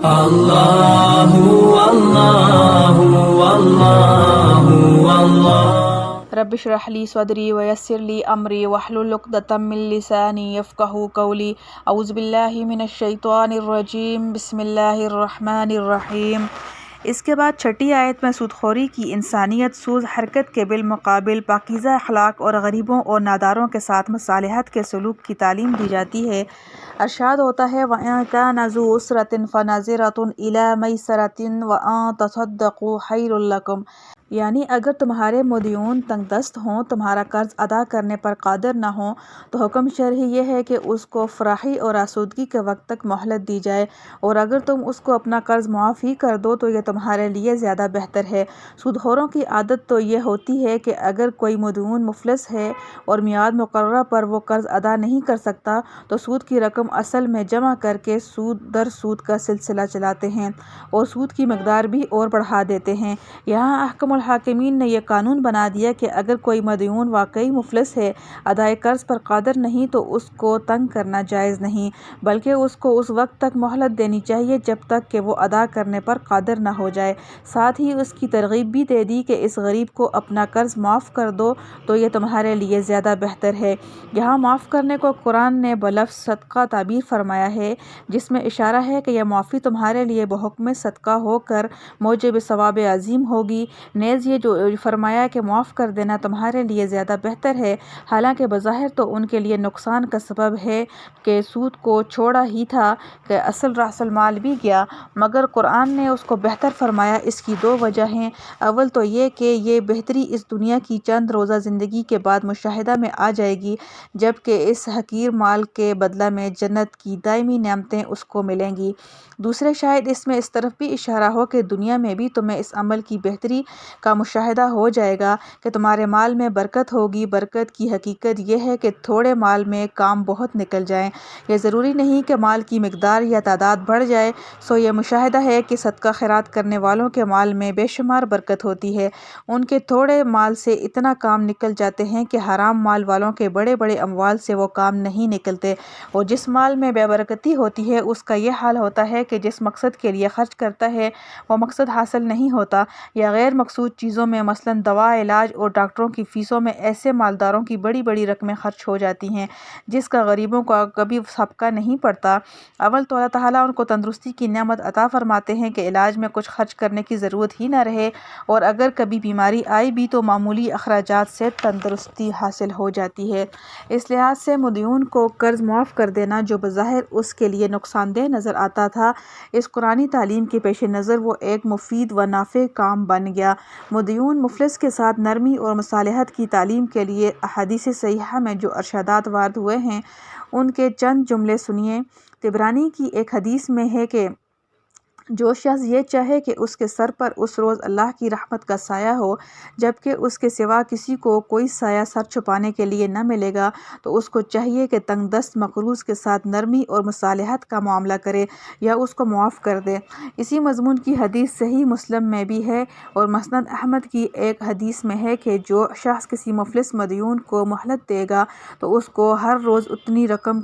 اللہ اللہ اللہ اللہ۔ رب اشرح لی صدری ویسر لی امری واحلل عقدۃ من لسانی یفقہوا قولی۔ اعوذ باللہ من الشیطان الرجیم، بسم اللہ الرحمن الرحیم۔ اس کے بعد چھٹی آیت میں سود خوری کی انسانیت سوز حرکت کے بالمقابل پاکیزہ اخلاق اور غریبوں اور ناداروں کے ساتھ مصالحت کے سلوک کی تعلیم دی جاتی ہے۔ ارشاد ہوتا ہے وَإِن كَانَ ذُو عُسْرَةٍ فَنَظِرَةٌ إِلَىٰ مَيْسَرَةٍ وَأَن تَصَدَّقُوا خَيْرٌ لَكُمْ، یعنی اگر تمہارے مدیون تنگ دست ہوں، تمہارا قرض ادا کرنے پر قادر نہ ہوں، تو حکم شرعی یہ ہے کہ اس کو فراخی اور آسودگی کے وقت تک مہلت دی جائے، اور اگر تم اس کو اپنا قرض معاف ہی کر دو تو یہ تمہارے لیے زیادہ بہتر ہے۔ سود خوروں کی عادت تو یہ ہوتی ہے کہ اگر کوئی مدیون مفلس ہے اور میعاد مقررہ پر وہ قرض ادا نہیں کر سکتا تو سود کی رقم اصل میں جمع کر کے سود در سود کا سلسلہ چلاتے ہیں اور سود کی مقدار بھی اور بڑھا دیتے ہیں۔ یہاں احکم الحاکمین نے یہ قانون بنا دیا کہ اگر کوئی مدیون واقعی مفلس ہے، ادائے قرض پر قادر نہیں، تو اس کو تنگ کرنا جائز نہیں، بلکہ اس کو اس وقت تک مہلت دینی چاہیے جب تک کہ وہ ادا کرنے پر قادر نہ ہو جائے۔ ساتھ ہی اس کی ترغیب بھی دے دی کہ اس غریب کو اپنا قرض معاف کر دو تو یہ تمہارے لیے زیادہ بہتر ہے۔ یہاں معاف کرنے کو قرآن نے بلفظ صدقہ تعبیر فرمایا ہے، جس میں اشارہ ہے کہ یہ معافی تمہارے لیے بحکم صدقہ ہو کر موجب ثواب عظیم ہوگی۔ نیز یہ جو فرمایا کہ معاف کر دینا تمہارے لیے زیادہ بہتر ہے، حالانکہ بظاہر تو ان کے لیے نقصان کا سبب ہے کہ سود کو چھوڑا ہی تھا کہ اصل رأس المال بھی گیا، مگر قرآن نے اس کو بہتر فرمایا۔ اس کی دو وجہ ہیں۔ اول تو یہ کہ یہ بہتری اس دنیا کی چند روزہ زندگی کے بعد مشاہدہ میں آ جائے گی، جبکہ اس حقیر مال کے بدلہ میں جنت کی دائمی نعمتیں اس کو ملیں گی۔ دوسرے شاید اس میں اس طرف بھی اشارہ ہو کہ دنیا میں بھی تمہیں اس عمل کی بہتری کا مشاہدہ ہو جائے گا کہ تمہارے مال میں برکت ہوگی۔ برکت کی حقیقت یہ ہے کہ تھوڑے مال میں کام بہت نکل جائیں۔ یہ ضروری نہیں کہ مال کی مقدار یا تعداد بڑھ جائے۔ سو یہ مشاہدہ ہے کہ صدقہ خیرات کرنے والوں کے مال میں بے شمار برکت ہوتی ہے۔ ان کے تھوڑے مال سے اتنا کام نکل جاتے ہیں کہ حرام مال والوں کے بڑے بڑے اموال سے وہ کام نہیں نکلتے، اور جس مال میں بے برکتی ہوتی ہے اس کا یہ حال ہوتا ہے کہ جس مقصد کے لیے خرچ کرتا ہے وہ مقصد حاصل نہیں ہوتا، یا غیر مقصود چیزوں میں مثلاً دوا، علاج اور ڈاکٹروں کی فیسوں میں ایسے مالداروں کی بڑی بڑی رقمیں خرچ ہو جاتی ہیں جس کا غریبوں کو کبھی سابقہ نہیں پڑتا۔ اول تو اللہ تعالیٰ ان کو تندرستی کی نعمت عطا فرماتے ہیں کہ علاج میں کچھ خرچ کرنے کی ضرورت ہی نہ رہے، اور اگر کبھی بیماری آئی بھی تو معمولی اخراجات سے تندرستی حاصل ہو جاتی ہے۔ اس لحاظ سے مدیون کو قرض معاف کر دینا جو بظاہر اس کے لیے نقصان دہ نظر آتا تھا، اس قرآنی تعلیم کے پیش نظر وہ ایک مفید و نافع کام بن گیا۔ مدیون مفلس کے ساتھ نرمی اور مصالحت کی تعلیم کے لیے احادیث صحیحہ میں جو ارشادات وارد ہوئے ہیں ان کے چند جملے سنیے۔ طبرانی کی ایک حدیث میں ہے کہ جو شخص یہ چاہے کہ اس کے سر پر اس روز اللہ کی رحمت کا سایہ ہو، جبکہ اس کے سوا کسی کو کوئی سایہ سر چھپانے کے لیے نہ ملے گا، تو اس کو چاہیے کہ تنگ دست مقروض کے ساتھ نرمی اور مصالحت کا معاملہ کرے یا اس کو معاف کر دے۔ اسی مضمون کی حدیث صحیح مسلم میں بھی ہے، اور مسند احمد کی ایک حدیث میں ہے کہ جو شخص کسی مفلس مدیون کو مہلت دے گا تو اس کو ہر روز اتنی رقم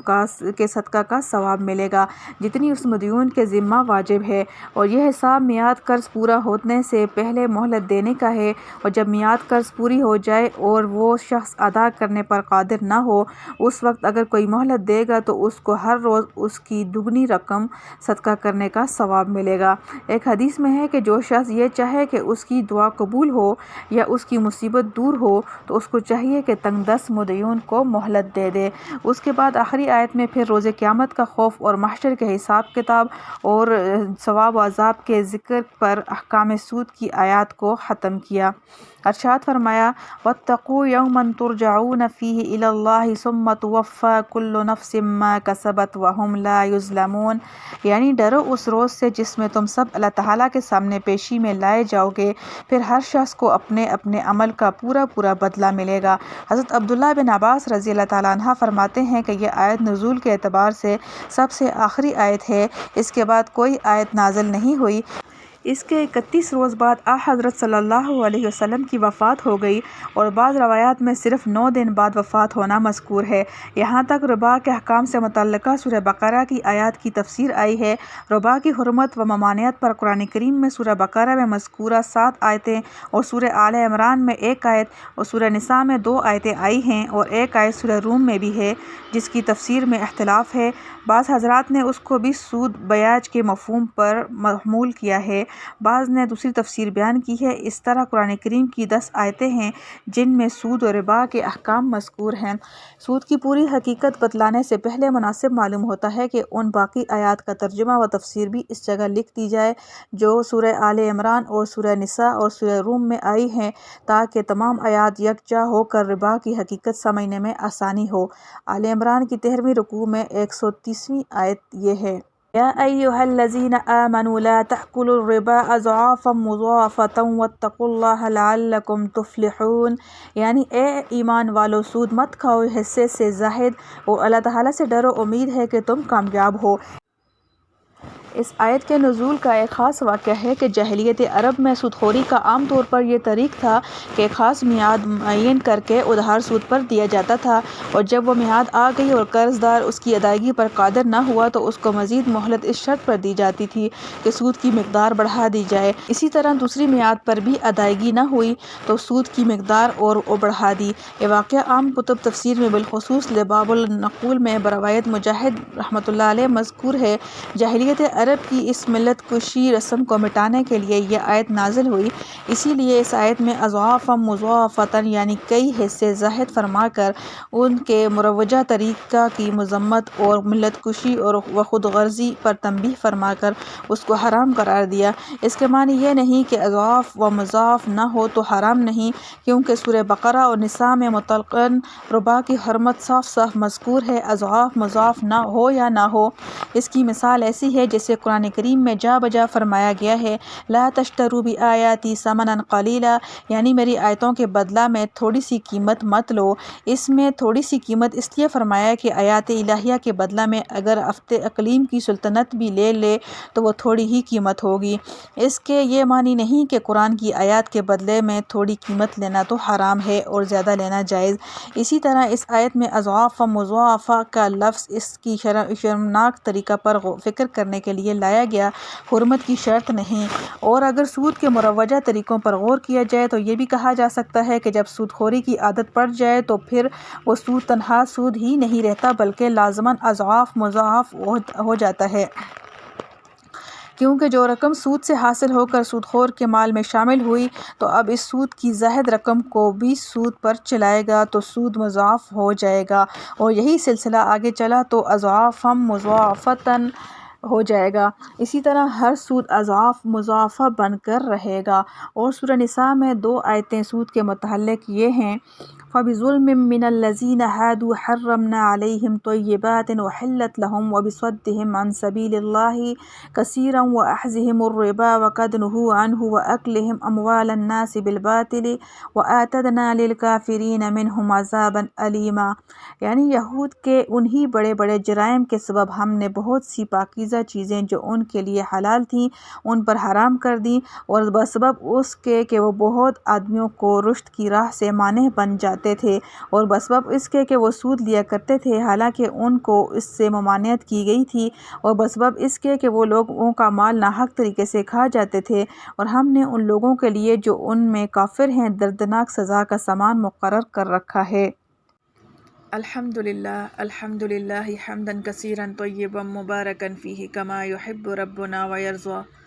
کے صدقہ کا ثواب ملے گا جتنی اس مدیون کے ذمہ واجب ہے، اور یہ حساب میعاد قرض پورا ہونے سے پہلے مہلت دینے کا ہے، اور جب میعاد قرض پوری ہو جائے اور وہ شخص ادا کرنے پر قادر نہ ہو، اس وقت اگر کوئی مہلت دے گا تو اس کو ہر روز اس کی دگنی رقم صدقہ کرنے کا ثواب ملے گا۔ ایک حدیث میں ہے کہ جو شخص یہ چاہے کہ اس کی دعا قبول ہو یا اس کی مصیبت دور ہو تو اس کو چاہیے کہ تنگ دست مدیون کو مہلت دے دے۔ اس کے بعد آخری آیت میں پھر روز قیامت کا خوف اور محشر کے حساب کتاب اور ثواب و عذاب کے ذکر پر احکام سود کی آیات کو ختم کیا۔ ارشاد فرمایا وَاتَّقُوا يَوْمًا تُرْجَعُونَ فِيهِ إِلَى اللَّهِ ثُمَّ تُوَفَّى كُلُّ نَفْسٍ مَا كَسَبَتْ وَهُمْ لَا يُظْلَمُونَ، یعنی ڈرو اس روز سے جس میں تم سب اللہ تعالیٰ کے سامنے پیشی میں لائے جاؤ گے، پھر ہر شخص کو اپنے اپنے عمل کا پورا پورا بدلہ ملے گا۔ حضرت عبداللہ بن عباس رضی اللہ تعالیٰ عنہ فرماتے ہیں کہ یہ آیت نزول کے اعتبار سے سب سے آخری آیت ہے، اس کے بعد کوئی آیت نازل نہیں ہوئی۔ اس کے 31 روز بعد حضرت صلی اللہ علیہ وسلم کی وفات ہو گئی، اور بعض روایات میں صرف 9 دن بعد وفات ہونا مذکور ہے۔ یہاں تک ربا کے احکام سے متعلقہ سورہ بقرہ کی آیات کی تفسیر آئی ہے۔ ربا کی حرمت و ممانعت پر قرآن کریم میں سورہ بقرہ میں مذکورہ 7 آیتیں اور سورہ آل عمران میں 1 آیت اور سورہ نساء میں 2 آیتیں آئی ہیں، اور 1 آیت سورہ روم میں بھی ہے، جس کی تفسیر میں اختلاف ہے۔ بعض حضرات نے اس کو بھی سود بیاج کے مفہوم پر محمول کیا ہے، بعض نے دوسری تفسیر بیان کی ہے۔ اس طرح قرآن کریم کی 10 آیتیں ہیں جن میں سود و ربا کے احکام مذکور ہیں۔ سود کی پوری حقیقت بتلانے سے پہلے مناسب معلوم ہوتا ہے کہ ان باقی آیات کا ترجمہ و تفسیر بھی اس جگہ لکھ دی جائے جو سورہ آل عمران اور سورہ نساء اور سورہ روم میں آئی ہیں، تاکہ تمام آیات یکجا ہو کر ربا کی حقیقت سمجھنے میں آسانی ہو۔ آل عمران کی 13ویں رکوع میں 130ویں آیت یہ ہے: یا ایھا الذین آمنوا لا تأکلوا الربا اضعافا مضاعفۃ واتقوا اللہ لعلکم تفلحون، یعنی اے ایمان والو، سود مت کھاؤ حصے سے زائد، اور اللہ تعالیٰ سے ڈرو، امید ہے کہ تم کامیاب ہو۔ اس آیت کے نزول کا ایک خاص واقعہ ہے کہ جاہلیت عرب میں سود خوری کا عام طور پر یہ طریق تھا کہ خاص میعاد معین کر کے ادھار سود پر دیا جاتا تھا، اور جب وہ میعاد آ گئی اور قرض دار اس کی ادائیگی پر قادر نہ ہوا تو اس کو مزید مہلت اس شرط پر دی جاتی تھی کہ سود کی مقدار بڑھا دی جائے۔ اسی طرح دوسری میعاد پر بھی ادائیگی نہ ہوئی تو سود کی مقدار اور بڑھا دی۔ یہ واقعہ عام کتب تفسیر میں بالخصوص لباب النقول میں بروایت مجاہد رحمۃ اللہ علیہ مذکور ہے۔ جاہلیت عرب کی اس ملت کشی رسم کو مٹانے کے لیے یہ آیت نازل ہوئی، اسی لیے اس آیت میں اضعافا مضاعفۃ یعنی کئی حصے زائد فرما کر ان کے مروجہ طریقہ کی مذمت اور ملت کشی اور خود غرضی پر تنبیہ فرما کر اس کو حرام قرار دیا۔ اس کے معنی یہ نہیں کہ اضعاف و مضاعف نہ ہو تو حرام نہیں، کیونکہ سورہ بقرہ اور نساء میں مطلقاً ربا کی حرمت صاف صاف مذکور ہے، اضعاف مضاعف نہ ہو یا نہ ہو۔ اس کی مثال ایسی ہے جیسے قرآن کریم میں جا بجا فرمایا گیا ہے: لا تشتروا بآیاتی ثمنا قلیلا، یعنی میری آیتوں کے بدلہ میں تھوڑی سی قیمت مت لو۔ اس میں تھوڑی سی قیمت اس لیے فرمایا کہ آیات الہیہ کے بدلہ میں اگر اقلیم کی سلطنت بھی لے لے تو وہ تھوڑی ہی قیمت ہوگی۔ اس کے یہ معنی نہیں کہ قرآن کی آیات کے بدلے میں تھوڑی قیمت لینا تو حرام ہے اور زیادہ لینا جائز۔ اسی طرح اس آیت میں اضعاف و مضاعفہ کا لفظ اس کی شرمناک طریقہ پر فکر کرنے کے لیے لایا گیا، حرمت کی شرط نہیں۔ اور اگر سود کے مروجہ طریقوں پر غور کیا جائے تو یہ بھی کہا جا سکتا ہے کہ جب سود خوری کی عادت پڑ جائے تو پھر وہ سود تنہا سود ہی نہیں رہتا بلکہ لازماً اضعاف مضاعف ہو جاتا ہے، کیونکہ جو رقم سود سے حاصل ہو کر سود خور کے مال میں شامل ہوئی تو اب اس سود کی زائد رقم کو بھی سود پر چلائے گا تو سود مضاعف ہو جائے گا، اور یہی سلسلہ آگے چلا تو اضعافا مضاعفۃ ہو جائے گا۔ اسی طرح ہر سود اضعاف مضاعفہ بن کر رہے گا۔ اور سورہ نساء میں 2 آیتیں سود کے متعلق یہ ہیں: فَبِظُلْمٍ مِّنَ الَّذِينَ هَادُوا حَرَّمْنَا عَلَيْهِمْ طَيِّبَاتٍ أُحِلَّتْ لَهُمْ وَبِصَدِّهِمْ عَن سَبِيلِ اللَّهِ كَثِيرًا وَأَخْذِهِمُ الرِّبَا وَقَدْ نُهُوا عَنْهُ وَأَكْلِهِمْ أَمْوَالَ النَّاسِ بِالْبَاطِلِ وَأَعْتَدْنَا لِلْكَافِرِينَ مِنْهُمْ عَذَابًا أَلِيمًا، یعنی یہود کے انہی بڑے بڑے جرائم کے سبب ہم نے بہت سی پاکیزہ چیزیں جو ان کے لیے حلال تھیں ان پر حرام کر دیں، اور بسبب اس کے کہ وہ بہت آدمیوں کو رشد کی راہ سے مانع بن جاتے تھے، اور بسبب اس کے کہ وہ سود لیا کرتے تھے حالانکہ ان کو اس سے ممانعت کی گئی تھی، اور بسبب اس کے کہ وہ لوگوں کا مال ناحق طریقے سے کھا جاتے تھے، اور ہم نے ان لوگوں کے لیے جو ان میں کافر ہیں دردناک سزا کا سامان مقرر کر رکھا ہے۔ الحمدللہ حمدا کثیرا طیبا مبارکا فیہ کما یحب ربنا ویرضی۔